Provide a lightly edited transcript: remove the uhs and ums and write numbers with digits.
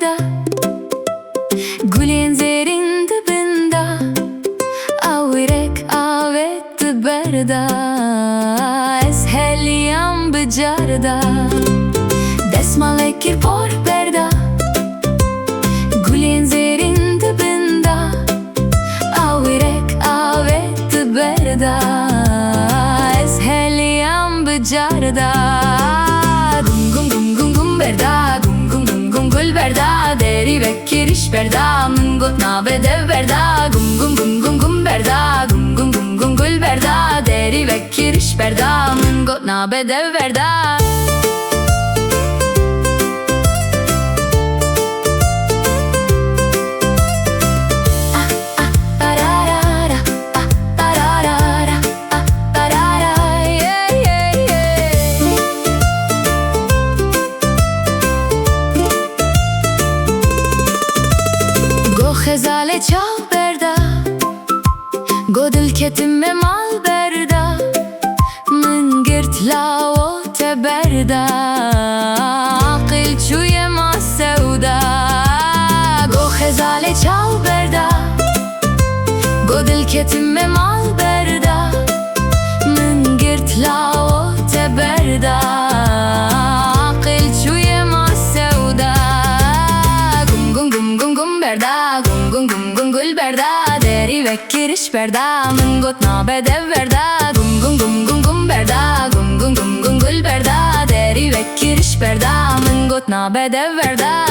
berda, gülün zerin dibinde, avirek avet berda, eshelyam bicarda, desmale kirpor berda, gülün zerin dibinde, avirek avet berda, eshelyam bicarda. Gum gum gum gum gum berda, gum gum gum gum gul berda, deri ve kiriş berda, mungot nabe dev berda, gum gum gum gum gum berda, gum gum gum gum gul berda, deri ve kiriş berda, mungot nabe dev berda. Xezale çal berda, godil ketim me mal berda, min girt lao te berda, aqil çuye ma sevda. Go xezale çal berda, godil ketim me mal berda, min girt lao te berda, aqil çuye ma sevda. Gum gum gum gum gum berda, gum gum gum gul berda, deri ve kiriş berda, mungot nabe dev berda, gum gum gum gum gum berda, gum gum gum gum gul berda, deri ve kiriş berda, mungot nabe dev berda.